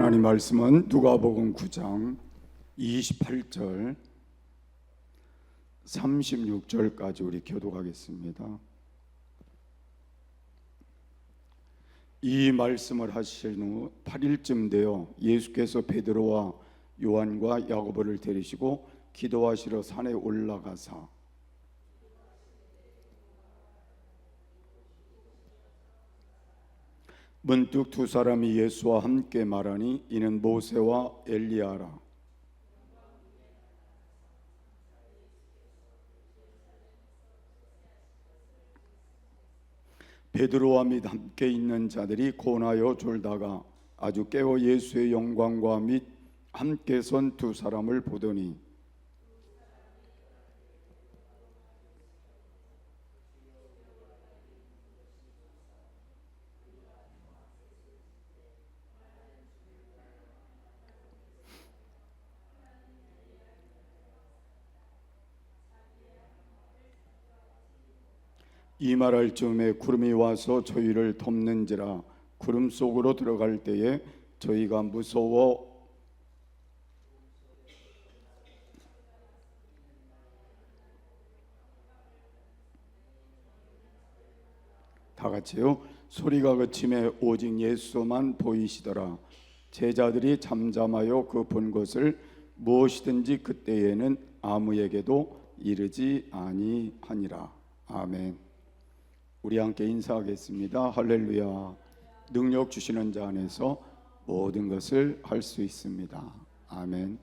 하나님 말씀은 누가복음 9장 28절 36절까지 우리 교독하겠습니다. 이 말씀을 하신 후 8일쯤 되어 예수께서 베드로와 요한과 야고보를 데리시고 기도하시러 산에 올라가사 문득 두 사람이 예수와 함께 말하니 이는 모세와 엘리야라. 베드로와 및 함께 있는 자들이 고나여 졸다가 아주 깨어 예수의 영광과 및 함께 선 두 사람을 보더니 이 말할 즈음에 구름이 와서 저희를 덮는지라. 구름 속으로 들어갈 때에 저희가 무서워 다 같이요. 소리가 그침에 오직 예수만 보이시더라. 제자들이 잠잠하여 그 본 것을 무엇이든지 그때에는 아무에게도 이르지 아니하니라. 아멘. 우리 함께 인사하겠습니다. 할렐루야. 능력 주시는 자 안에서 모든 것을 할 수 있습니다. 아멘.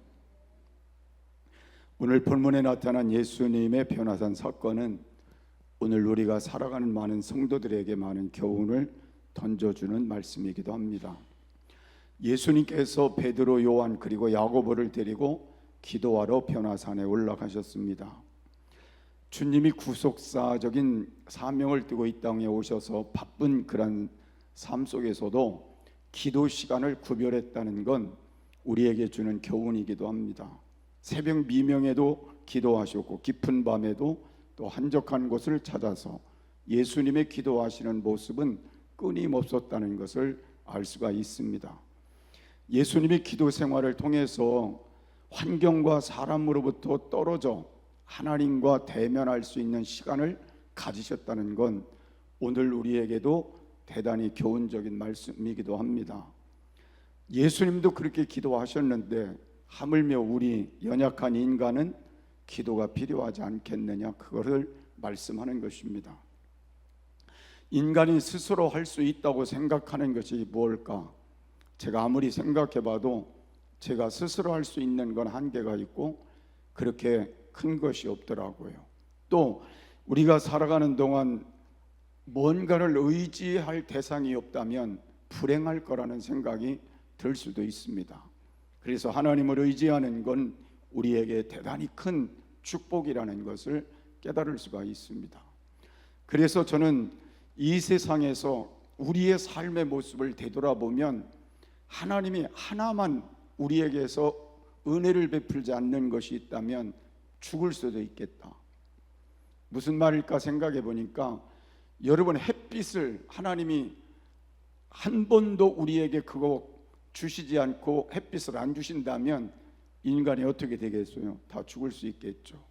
오늘 본문에 나타난 예수님의 변화산 사건은 오늘 우리가 살아가는 많은 성도들에게 많은 교훈을 던져주는 말씀이기도 합니다. 예수님께서 베드로, 요한 그리고 야고보를 데리고 기도하러 변화산에 올라가셨습니다. 주님이 구속사적인 사명을 띠고 이 땅에 오셔서 바쁜 그런 삶 속에서도 기도 시간을 구별했다는 건 우리에게 주는 교훈이기도 합니다. 새벽 미명에도 기도하셨고 깊은 밤에도 또 한적한 곳을 찾아서 예수님의 기도하시는 모습은 끊임없었다는 것을 알 수가 있습니다. 예수님이 기도 생활을 통해서 환경과 사람으로부터 떨어져 하나님과 대면할 수 있는 시간을 가지셨다는 건 오늘 우리에게도 대단히 교훈적인 말씀이기도 합니다. 예수님도 그렇게 기도하셨는데 하물며 우리 연약한 인간은 기도가 필요하지 않겠느냐, 그것을 말씀하는 것입니다. 인간이 스스로 할 수 있다고 생각하는 것이 무엇일까? 제가 아무리 생각해봐도 제가 스스로 할 수 있는 건 한계가 있고 그렇게 큰 것이 없더라고요. 또 우리가 살아가는 동안 뭔가를 의지할 대상이 없다면 불행할 거라는 생각이 들 수도 있습니다. 그래서 하나님을 의지하는 건 우리에게 대단히 큰 축복이라는 것을 깨달을 수가 있습니다. 그래서 저는 이 세상에서 우리의 삶의 모습을 되돌아보면 하나님이 하나만 우리에게서 은혜를 베풀지 않는 것이 있다면 죽을 수도 있겠다. 무슨 말일까 생각해 보니까 여러분, 햇빛을 하나님이 한 번도 우리에게 그거 주시지 않고 햇빛을 안 주신다면 인간이 어떻게 되겠어요? 다 죽을 수 있겠죠.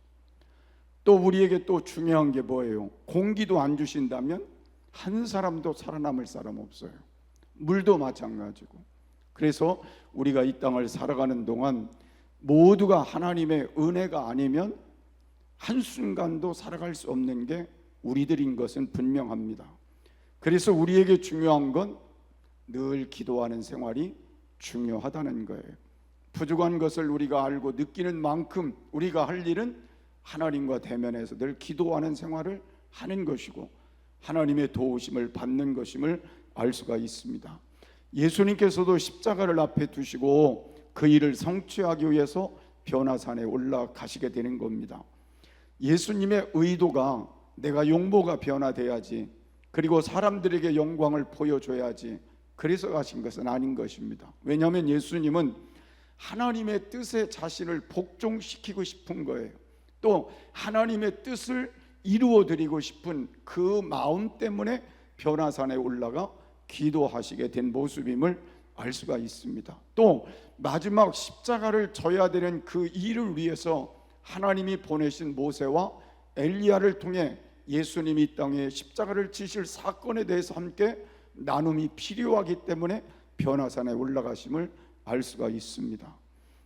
또 우리에게 또 중요한 게 뭐예요? 공기도 안 주신다면 한 사람도 살아남을 사람 없어요. 물도 마찬가지고. 그래서 우리가 이 땅을 살아가는 동안 모두가 하나님의 은혜가 아니면 한순간도 살아갈 수 없는 게 우리들인 것은 분명합니다. 그래서 우리에게 중요한 건 늘 기도하는 생활이 중요하다는 거예요. 부족한 것을 우리가 알고 느끼는 만큼 우리가 할 일은 하나님과 대면해서 늘 기도하는 생활을 하는 것이고 하나님의 도우심을 받는 것임을 알 수가 있습니다. 예수님께서도 십자가를 앞에 두시고 그 일을 성취하기 위해서 변화산에 올라가시게 되는 겁니다. 예수님의 의도가 내가 용모가 변화돼야지, 그리고 사람들에게 영광을 보여줘야지 그래서 가신 것은 아닌 것입니다. 왜냐하면 예수님은 하나님의 뜻에 자신을 복종시키고 싶은 거예요. 또 하나님의 뜻을 이루어드리고 싶은 그 마음 때문에 변화산에 올라가 기도하시게 된 모습임을 알 수가 있습니다. 또 마지막 십자가를 져야 되는 그 일을 위해서 하나님이 보내신 모세와 엘리야를 통해 예수님이 이 땅에 십자가를 지실 사건에 대해서 함께 나눔이 필요하기 때문에 변화산에 올라가심을 알 수가 있습니다.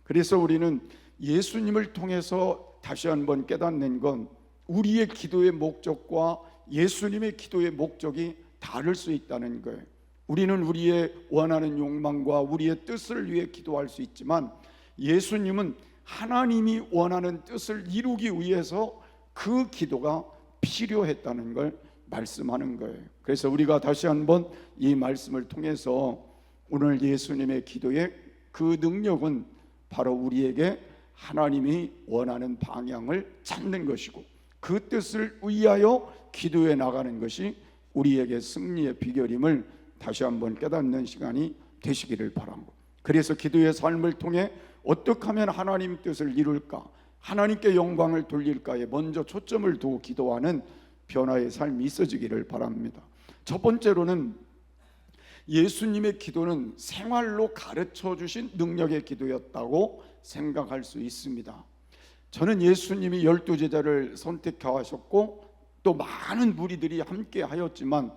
그래서 우리는 예수님을 통해서 다시 한번 깨닫는 건 우리의 기도의 목적과 예수님의 기도의 목적이 다를 수 있다는 거예요. 우리는 우리의 원하는 욕망과 우리의 뜻을 위해 기도할 수 있지만 예수님은 하나님이 원하는 뜻을 이루기 위해서 그 기도가 필요했다는 걸 말씀하는 거예요. 그래서 우리가 다시 한번 이 말씀을 통해서 오늘 예수님의 기도의 그 능력은 바로 우리에게 하나님이 원하는 방향을 찾는 것이고 그 뜻을 위하여 기도해 나가는 것이 우리에게 승리의 비결임을 다시 한번 깨닫는 시간이 되시기를 바랍니다. 그래서 기도의 삶을 통해 어떻게 하면 하나님 뜻을 이룰까, 하나님께 영광을 돌릴까에 먼저 초점을 두고 기도하는 변화의 삶이 있어지기를 바랍니다. 첫 번째로는 예수님의 기도는 생활로 가르쳐 주신 능력의 기도였다고 생각할 수 있습니다. 저는 예수님이 12제자를 선택하셨고 또 많은 무리들이 함께 하였지만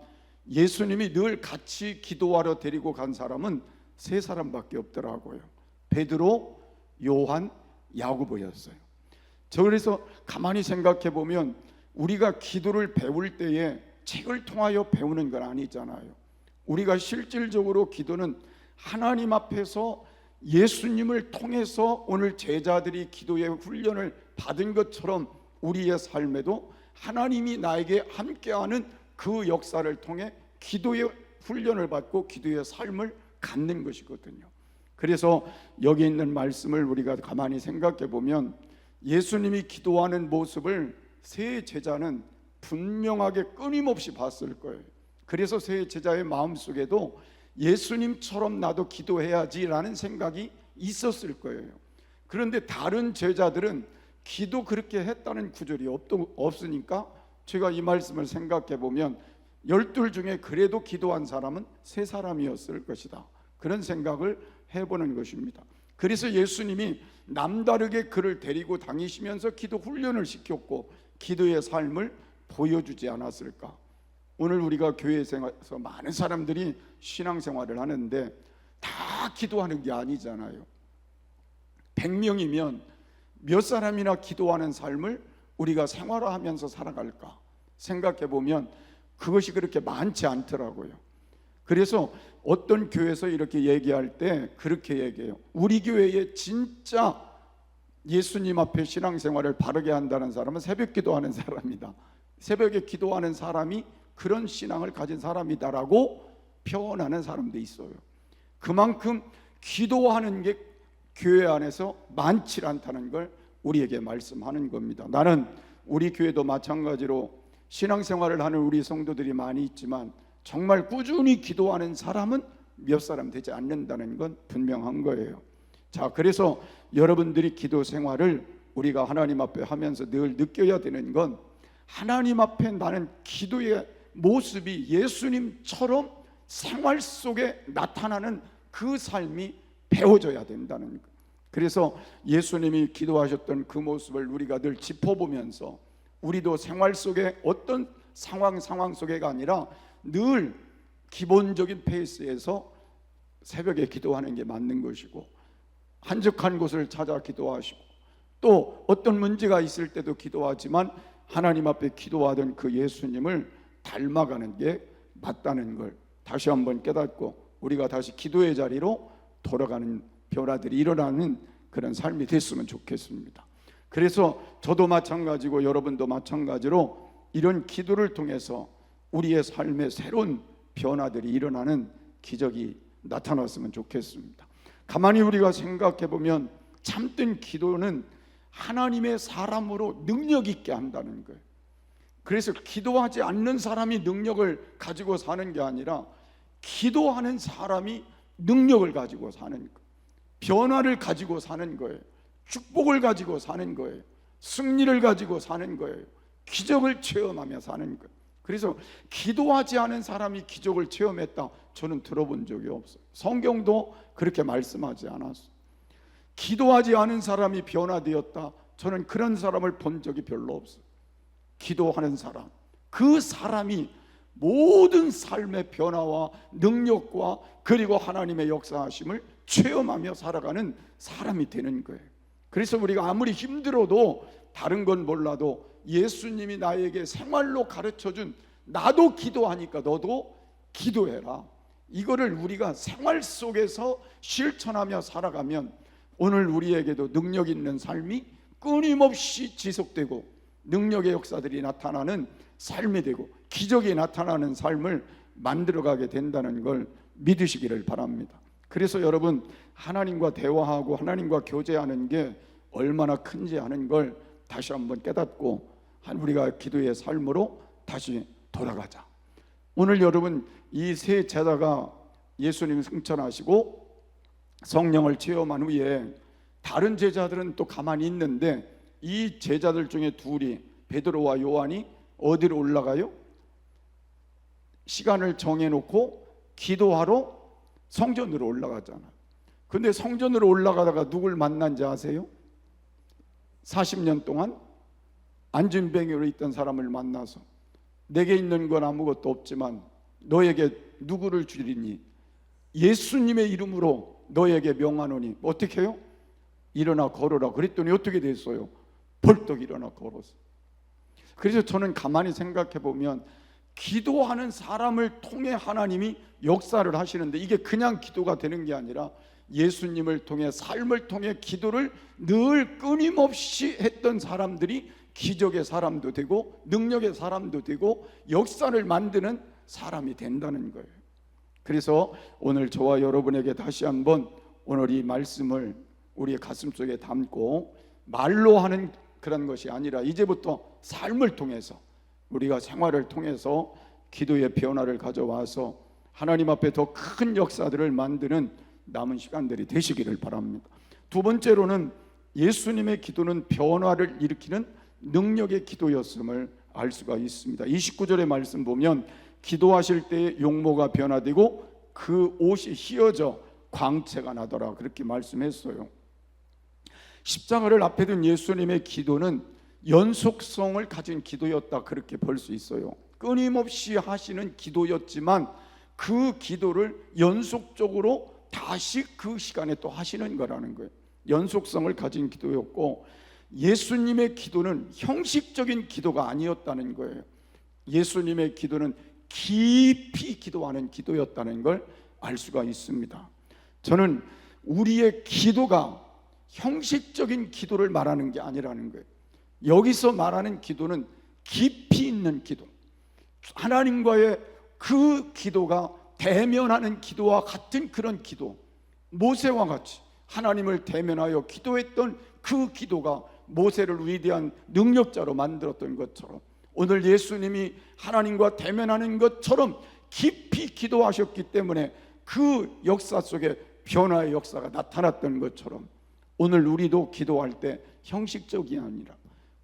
예수님이 늘 같이 기도하러 데리고 간 사람은 세 사람밖에 없더라고요. 베드로, 요한, 야고보였어요. 저 그래서 가만히 생각해 보면 우리가 기도를 배울 때에 책을 통하여 배우는 건 아니잖아요. 우리가 실질적으로 기도는 하나님 앞에서 예수님을 통해서 오늘 제자들이 기도의 훈련을 받은 것처럼 우리의 삶에도 하나님이 나에게 함께하는 그 역사를 통해 기도의 훈련을 받고 기도의 삶을 갖는 것이거든요. 그래서 여기 있는 말씀을 우리가 가만히 생각해 보면 예수님이 기도하는 모습을 세 제자는 분명하게 끊임없이 봤을 거예요. 그래서 세 제자의 마음속에도 예수님처럼 나도 기도해야지라는 생각이 있었을 거예요. 그런데 다른 제자들은 기도 그렇게 했다는 구절이 없으니까 제가 이 말씀을 생각해 보면 12 중에 그래도 기도한 사람은 세 사람이었을 것이다, 그런 생각을 해보는 것입니다. 그래서 예수님이 남다르게 그를 데리고 다니시면서 기도 훈련을 시켰고 기도의 삶을 보여주지 않았을까. 오늘 우리가 교회에서 많은 사람들이 신앙생활을 하는데 다 기도하는 게 아니잖아요. 100명이면 몇 사람이나 기도하는 삶을 우리가 생활화하면서 살아갈까 생각해 보면 그것이 그렇게 많지 않더라고요. 그래서 어떤 교회에서 이렇게 얘기할 때 그렇게 얘기해요. 우리 교회에 진짜 예수님 앞에 신앙생활을 바르게 한다는 사람은 새벽 기도하는 사람이다, 새벽에 기도하는 사람이 그런 신앙을 가진 사람이다라고 표현하는 사람도 있어요. 그만큼 기도하는 게 교회 안에서 많지 않다는 걸 우리에게 말씀하는 겁니다. 나는 우리 교회도 마찬가지로 신앙생활을 하는 우리 성도들이 많이 있지만 정말 꾸준히 기도하는 사람은 몇 사람 되지 않는다는 건 분명한 거예요. 자, 그래서 여러분들이 기도 생활을 우리가 하나님 앞에 하면서 늘 느껴야 되는 건 하나님 앞에 나는 기도의 모습이 예수님처럼 생활 속에 나타나는 그 삶이 배워져야 된다는 것. 그래서 예수님이 기도하셨던 그 모습을 우리가 늘 짚어보면서 우리도 생활 속에 어떤 상황 속에가 아니라 늘 기본적인 페이스에서 새벽에 기도하는 게 맞는 것이고 한적한 곳을 찾아 기도하시고 또 어떤 문제가 있을 때도 기도하지만 하나님 앞에 기도하던 그 예수님을 닮아가는 게 맞다는 걸 다시 한번 깨닫고 우리가 다시 기도의 자리로 돌아가는 변화들이 일어나는 그런 삶이 됐으면 좋겠습니다. 그래서 저도 마찬가지고 여러분도 마찬가지로 이런 기도를 통해서 우리의 삶에 새로운 변화들이 일어나는 기적이 나타났으면 좋겠습니다. 가만히 우리가 생각해 보면 참된 기도는 하나님의 사람으로 능력 있게 한다는 거예요. 그래서 기도하지 않는 사람이 능력을 가지고 사는 게 아니라 기도하는 사람이 능력을 가지고 사는 거예요. 변화를 가지고 사는 거예요. 축복을 가지고 사는 거예요. 승리를 가지고 사는 거예요. 기적을 체험하며 사는 거예요. 그래서 기도하지 않은 사람이 기적을 체험했다, 저는 들어본 적이 없어요. 성경도 그렇게 말씀하지 않았어요. 기도하지 않은 사람이 변화되었다, 저는 그런 사람을 본 적이 별로 없어요. 기도하는 사람, 그 사람이 모든 삶의 변화와 능력과 그리고 하나님의 역사하심을 체험하며 살아가는 사람이 되는 거예요. 그래서 우리가 아무리 힘들어도 다른 건 몰라도 예수님이 나에게 생활로 가르쳐준, 나도 기도하니까 너도 기도해라, 이거를 우리가 생활 속에서 실천하며 살아가면 오늘 우리에게도 능력 있는 삶이 끊임없이 지속되고 능력의 역사들이 나타나는 삶이 되고 기적이 나타나는 삶을 만들어가게 된다는 걸 믿으시기를 바랍니다. 그래서 여러분, 하나님과 대화하고 하나님과 교제하는 게 얼마나 큰지 아는 걸 다시 한번 깨닫고 우리가 기도의 삶으로 다시 돌아가자. 오늘 여러분, 이 세 제자가 예수님 승천하시고 성령을 체험한 후에 다른 제자들은 또 가만히 있는데, 이 제자들 중에 둘이, 베드로와 요한이 어디로 올라가요? 시간을 정해놓고 기도하러 성전으로 올라가잖아요. 근데 성전으로 올라가다가 누굴 만난지 아세요? 40년 동안 안진뱅이로 있던 사람을 만나서, 내게 있는 건 아무것도 없지만 너에게 누구를 주리니 예수님의 이름으로 너에게 명하노니 어떻게 해요? 일어나 걸어라. 그랬더니 어떻게 됐어요? 벌떡 일어나 걸었어요. 그래서 저는 가만히 생각해 보면 기도하는 사람을 통해 하나님이 역사를 하시는데, 이게 그냥 기도가 되는 게 아니라 예수님을 통해, 삶을 통해 기도를 늘 끊임없이 했던 사람들이 기적의 사람도 되고 능력의 사람도 되고 역사를 만드는 사람이 된다는 거예요. 그래서 오늘 저와 여러분에게 다시 한번 오늘 이 말씀을 우리의 가슴속에 담고, 말로 하는 그런 것이 아니라 이제부터 삶을 통해서, 우리가 생활을 통해서 기도의 변화를 가져와서 하나님 앞에 더 큰 역사들을 만드는 남은 시간들이 되시기를 바랍니다. 두 번째로는 예수님의 기도는 변화를 일으키는 능력의 기도였음을 알 수가 있습니다. 29절의 말씀 보면 기도하실 때 용모가 변화되고 그 옷이 휘어져 광채가 나더라, 그렇게 말씀했어요. 십자가를 앞에 둔 예수님의 기도는 연속성을 가진 기도였다, 그렇게 볼 수 있어요. 끊임없이 하시는 기도였지만 그 기도를 연속적으로 다시 그 시간에 또 하시는 거라는 거예요. 연속성을 가진 기도였고, 예수님의 기도는 형식적인 기도가 아니었다는 거예요. 예수님의 기도는 깊이 기도하는 기도였다는 걸 알 수가 있습니다. 저는 우리의 기도가 형식적인 기도를 말하는 게 아니라는 거예요. 여기서 말하는 기도는 깊이 있는 기도, 하나님과의 그 기도가 대면하는 기도와 같은 그런 기도, 모세와 같이 하나님을 대면하여 기도했던 그 기도가 모세를 위대한 능력자로 만들었던 것처럼, 오늘 예수님이 하나님과 대면하는 것처럼 깊이 기도하셨기 때문에 그 역사 속에 변화의 역사가 나타났던 것처럼, 오늘 우리도 기도할 때 형식적이 아니라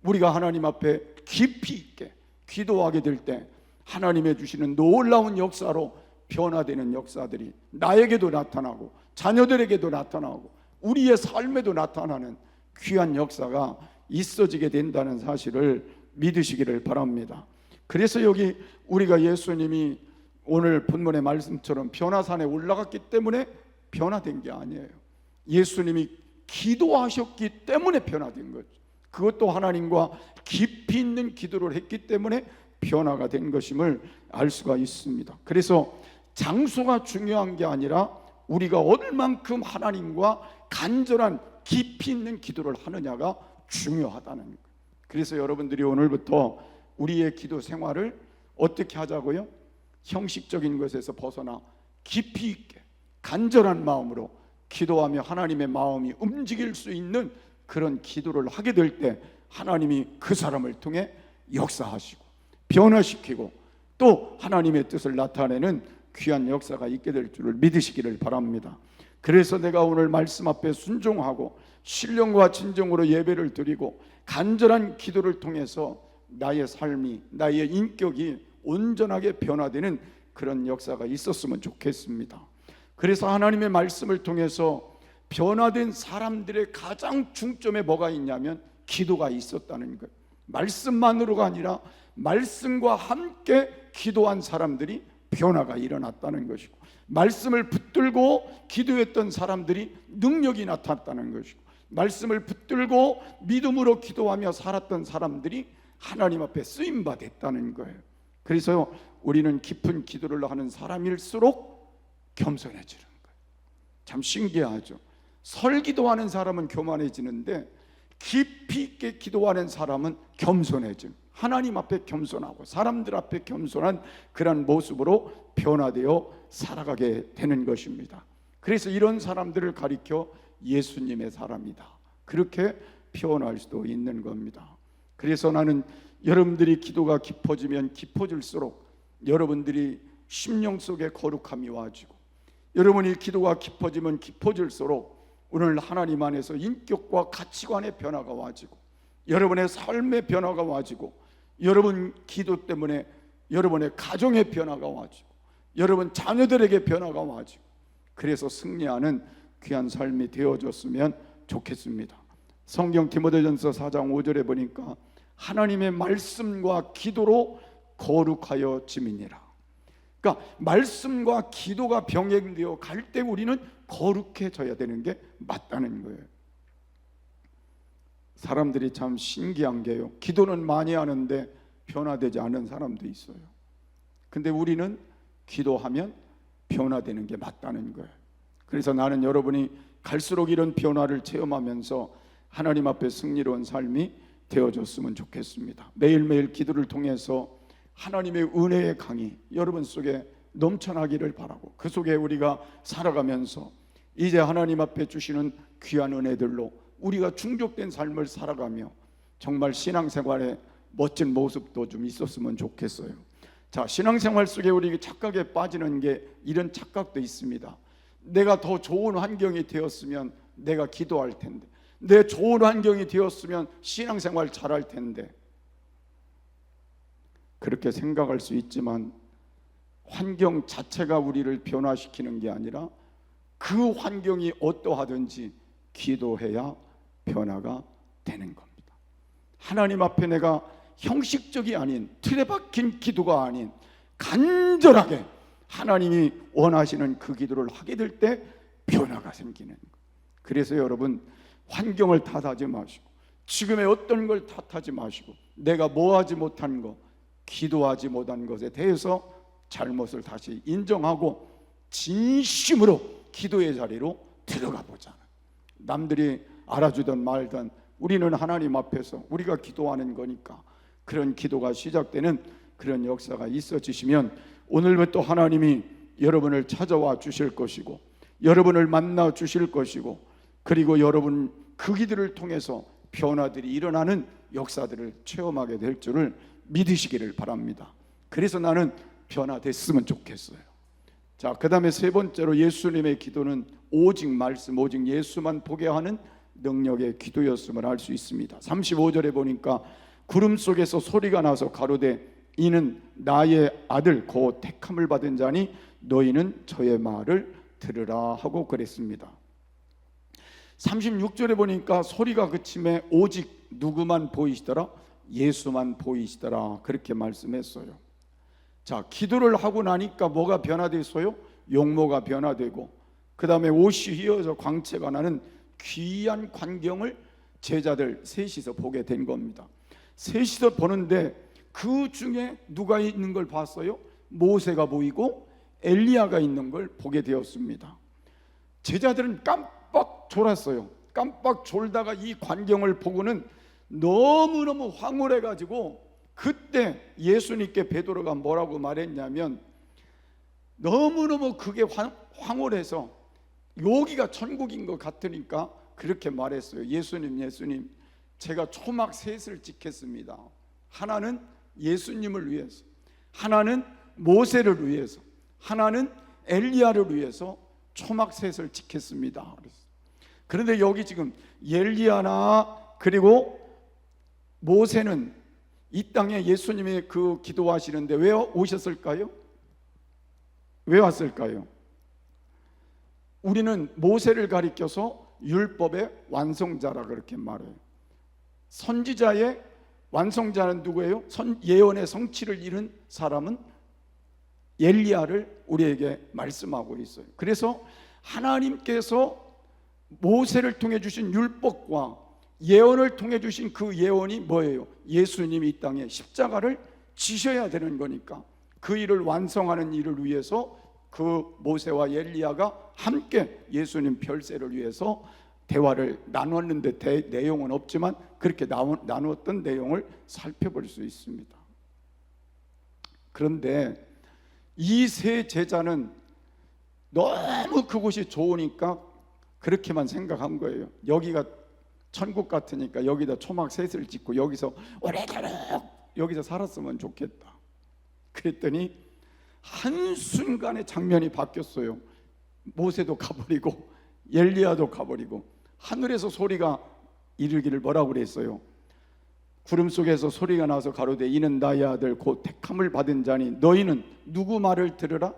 우리가 하나님 앞에 깊이 있게 기도하게 될 때 하나님의 주시는 놀라운 역사로 변화되는 역사들이 나에게도 나타나고 자녀들에게도 나타나고 우리의 삶에도 나타나는 귀한 역사가 있어지게 된다는 사실을 믿으시기를 바랍니다. 그래서 여기 우리가 예수님이 오늘 본문의 말씀처럼 변화산에 올라갔기 때문에 변화된 게 아니에요. 예수님이 기도하셨기 때문에 변화된 거죠. 그것도 하나님과 깊이 있는 기도를 했기 때문에 변화가 된 것임을 알 수가 있습니다. 그래서 장소가 중요한 게 아니라 우리가 얼만큼 하나님과 간절한 깊이 있는 기도를 하느냐가 중요하다는 거예요. 그래서 여러분들이 오늘부터 우리의 기도 생활을 어떻게 하자고요? 형식적인 것에서 벗어나 깊이 있게 간절한 마음으로 기도하며 하나님의 마음이 움직일 수 있는 그런 기도를 하게 될 때 하나님이 그 사람을 통해 역사하시고 변화시키고 또 하나님의 뜻을 나타내는 귀한 역사가 있게 될 줄을 믿으시기를 바랍니다. 그래서 내가 오늘 말씀 앞에 순종하고 신령과 진정으로 예배를 드리고 간절한 기도를 통해서 나의 삶이, 나의 인격이 온전하게 변화되는 그런 역사가 있었으면 좋겠습니다. 그래서 하나님의 말씀을 통해서 변화된 사람들의 가장 중점에 뭐가 있냐면 기도가 있었다는 거예요. 말씀만으로가 아니라 말씀과 함께 기도한 사람들이 변화가 일어났다는 것이고, 말씀을 붙들고 기도했던 사람들이 능력이 나타났다는 것이고, 말씀을 붙들고 믿음으로 기도하며 살았던 사람들이 하나님 앞에 쓰임받았다는 거예요. 그래서 우리는 깊은 기도를 하는 사람일수록 겸손해지는 거예요. 참 신기하죠. 설기도하는 사람은 교만해지는데 깊이 있게 기도하는 사람은 겸손해지는, 하나님 앞에 겸손하고 사람들 앞에 겸손한 그런 모습으로 변화되어 살아가게 되는 것입니다. 그래서 이런 사람들을 가리켜 예수님의 사람이다, 그렇게 표현할 수도 있는 겁니다. 그래서 나는 여러분들이 기도가 깊어지면 깊어질수록 여러분들이 심령 속에 거룩함이 와지고, 여러분이 기도가 깊어지면 깊어질수록 오늘 하나님 안에서 인격과 가치관의 변화가 와지고, 여러분의 삶의 변화가 와지고, 여러분 기도 때문에 여러분의 가정의 변화가 와지고, 여러분 자녀들에게 변화가 와지고, 그래서 승리하는 귀한 삶이 되어졌으면 좋겠습니다. 성경 디모데전서 4장 5절에 보니까 하나님의 말씀과 기도로 거룩하여 지미니라. 그러니까 말씀과 기도가 병행되어 갈 때 우리는 거룩해져야 되는 게 맞다는 거예요. 사람들이 참 신기한 게요, 기도는 많이 하는데 변화되지 않은 사람도 있어요. 근데 우리는 기도하면 변화되는 게 맞다는 거예요. 그래서 나는 여러분이 갈수록 이런 변화를 체험하면서 하나님 앞에 승리로운 삶이 되어졌으면 좋겠습니다. 매일매일 기도를 통해서 하나님의 은혜의 강이 여러분 속에 넘쳐나기를 바라고, 그 속에 우리가 살아가면서 이제 하나님 앞에 주시는 귀한 은혜들로 우리가 충족된 삶을 살아가며 정말 신앙생활에 멋진 모습도 좀 있었으면 좋겠어요. 자, 신앙생활 속에 우리 착각에 빠지는 게 이런 착각도 있습니다. 내가 더 좋은 환경이 되었으면 내가 기도할 텐데, 내 좋은 환경이 되었으면 신앙생활 잘할 텐데, 그렇게 생각할 수 있지만 환경 자체가 우리를 변화시키는 게 아니라 그 환경이 어떠하든지 기도해야 변화가 되는 겁니다. 하나님 앞에 내가 형식적이 아닌, 틀에 박힌 기도가 아닌 간절하게 하나님이 원하시는 그 기도를 하게 될 때 변화가 생기는 거예요. 그래서 여러분, 환경을 탓하지 마시고, 지금의 어떤 걸 탓하지 마시고, 내가 뭐 하지 못한 거, 기도하지 못한 것에 대해서 잘못을 다시 인정하고 진심으로 기도의 자리로 들어가 보잖아요. 남들이 알아주든 말든 우리는 하나님 앞에서 우리가 기도하는 거니까 그런 기도가 시작되는 그런 역사가 있어지시면 오늘부터 하나님이 여러분을 찾아와 주실 것이고, 여러분을 만나 주실 것이고, 그리고 여러분 그 기도를 통해서 변화들이 일어나는 역사들을 체험하게 될 줄을 믿으시기를 바랍니다. 그래서 나는 변화됐으면 좋겠어요. 자, 그 다음에 세 번째로 예수님의 기도는 오직 말씀, 오직 예수만 보게 하는 능력의 기도였음을 알 수 있습니다. 35절에 보니까 구름 속에서 소리가 나서 가로되 이는 나의 아들 곧 택함을 받은 자니 너희는 저의 말을 들으라 하고 그랬습니다. 36절에 보니까 소리가 그침에 오직 누구만 보이시더라? 예수만 보이시더라, 그렇게 말씀했어요. 자, 기도를 하고 나니까 뭐가 변화됐어요? 용모가 변화되고, 그 다음에 옷이 휘어져 광채가 나는 귀한 광경을 제자들 셋이서 보게 된 겁니다. 셋이서 보는데 그 중에 누가 있는 걸 봤어요? 모세가 보이고 엘리야가 있는 걸 보게 되었습니다. 제자들은 깜빡 졸았어요. 깜빡 졸다가 이 광경을 보고는 너무너무 황홀해가지고, 그때 예수님께 베드로가 뭐라고 말했냐면, 너무너무 그게 황홀해서 여기가 천국인 것 같으니까 그렇게 말했어요. 예수님, 제가 초막 셋을 짓겠습니다. 하나는 예수님을 위해서, 하나는 모세를 위해서, 하나는 엘리야를 위해서 초막 셋을 짓겠습니다. 그런데 여기 지금 엘리야나 그리고 모세는 이 땅에 예수님이 그 기도하시는데 왜 오셨을까요? 왜 왔을까요? 우리는 모세를 가리켜서 율법의 완성자라 그렇게 말해요. 선지자의 완성자는 누구예요? 예언의 성취를 이룬 사람은 엘리야를 우리에게 말씀하고 있어요. 그래서 하나님께서 모세를 통해 주신 율법과 예언을 통해 주신 그 예언이 뭐예요? 예수님이 이 땅에 십자가를 지셔야 되는 거니까 그 일을 완성하는 일을 위해서 그 모세와 엘리야가 함께 예수님 별세를 위해서 대화를 나눴는데 내용은 없지만 그렇게 나누었던 내용을 살펴볼 수 있습니다. 그런데 이 세 제자는 너무 그곳이 좋으니까 그렇게만 생각한 거예요. 여기가 천국 같으니까 여기다 초막셋을 짓고 여기서 오래도록 여기서 살았으면 좋겠다. 그랬더니 한순간에 장면이 바뀌었어요. 모세도 가버리고 엘리야도 가버리고 하늘에서 소리가 이르기를 뭐라고 그랬어요? 구름 속에서 소리가 나서 가로되 이는 나의 아들 곧 택함을 받은 자니 너희는 누구 말을 들으라?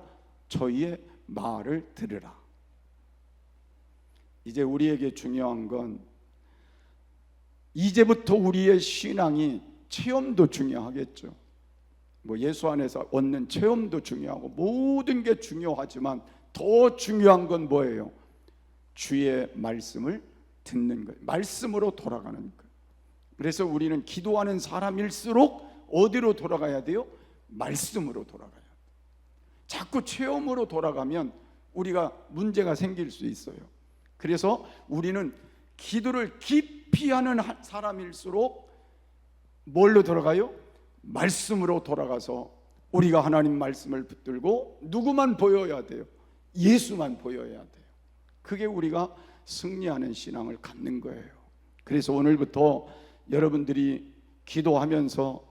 저희의 말을 들으라. 이제 우리에게 중요한 건 이제부터 우리의 신앙이 체험도 중요하겠죠. 뭐 예수 안에서 얻는 체험도 중요하고 모든 게 중요하지만 더 중요한 건 뭐예요? 주의 말씀을 듣는 거예요. 말씀으로 돌아가는 거예요. 그래서 우리는 기도하는 사람일수록 어디로 돌아가야 돼요? 말씀으로 돌아가야 돼요. 자꾸 체험으로 돌아가면 우리가 문제가 생길 수 있어요. 그래서 우리는 기도를 깊이 하는 사람일수록 뭘로 돌아가요? 말씀으로 돌아가서 우리가 하나님 말씀을 붙들고 누구만 보여야 돼요? 예수만 보여야 돼요. 그게 우리가 승리하는 신앙을 갖는 거예요. 그래서 오늘부터 여러분들이 기도하면서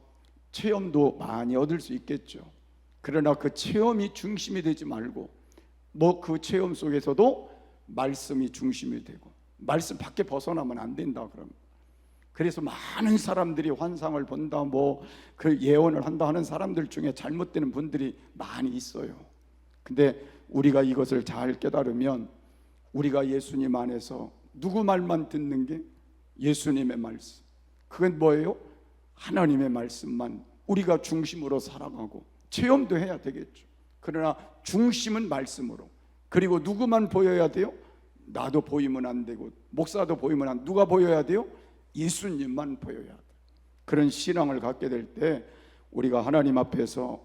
체험도 많이 얻을 수 있겠죠. 그러나 그 체험이 중심이 되지 말고 뭐 그 체험 속에서도 말씀이 중심이 되고 말씀 밖에 벗어나면 안 된다. 그럼 그래서 많은 사람들이 환상을 본다 뭐 그 예언을 한다 하는 사람들 중에 잘못되는 분들이 많이 있어요. 근데 우리가 이것을 잘 깨달으면 우리가 예수님 안에서 누구 말만 듣는 게 예수님의 말씀, 그건 뭐예요? 하나님의 말씀만 우리가 중심으로 살아가고 체험도 해야 되겠죠. 그러나 중심은 말씀으로. 그리고 누구만 보여야 돼요? 나도 보이면 안 되고 목사도 보이면 안, 누가 보여야 돼요? 예수님만 보여야 돼요. 그런 신앙을 갖게 될 때 우리가 하나님 앞에서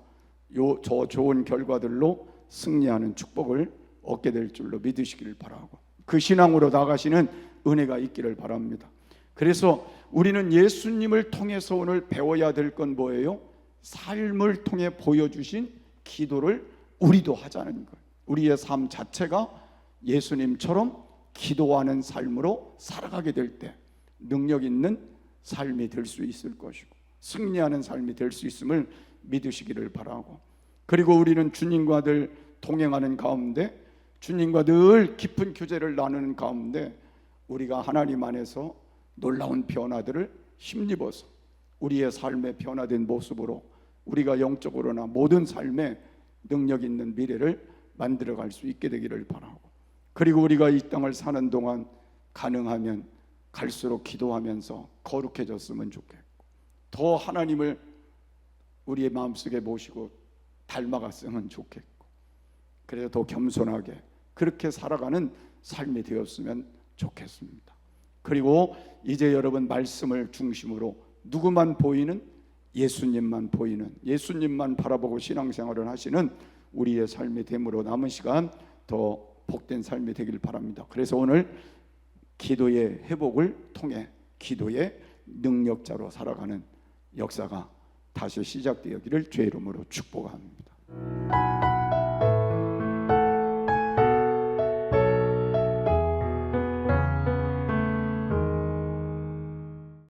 저 좋은 결과들로 승리하는 축복을 얻게 될 줄로 믿으시기를 바라고 그 신앙으로 나가시는 은혜가 있기를 바랍니다. 그래서 우리는 예수님을 통해서 오늘 배워야 될 건 뭐예요? 삶을 통해 보여주신 기도를 우리도 하자는 거예요. 우리의 삶 자체가 예수님처럼 기도하는 삶으로 살아가게 될 때 능력 있는 삶이 될 수 있을 것이고 승리하는 삶이 될 수 있음을 믿으시기를 바라고, 그리고 우리는 주님과 늘 동행하는 가운데 주님과 늘 깊은 교제를 나누는 가운데 우리가 하나님 안에서 놀라운 변화들을 힘입어서 우리의 삶의 변화된 모습으로 우리가 영적으로나 모든 삶에 능력 있는 미래를 만들어갈 수 있게 되기를 바라고, 그리고 우리가 이 땅을 사는 동안 가능하면 갈수록 기도하면서 거룩해졌으면 좋겠고 더 하나님을 우리의 마음속에 모시고 닮아갔으면 좋겠고 그래서 더 겸손하게 그렇게 살아가는 삶이 되었으면 좋겠습니다. 그리고 이제 여러분 말씀을 중심으로 누구만 보이는 예수님만 보이는 예수님만 바라보고 신앙생활을 하시는 우리의 삶이 됨으로 남은 시간 더 복된 삶이 되길 바랍니다. 그래서 오늘 기도의 회복을 통해 기도의 능력자로 살아가는 역사가 다시 시작되기를 주의 이름으로 축복합니다.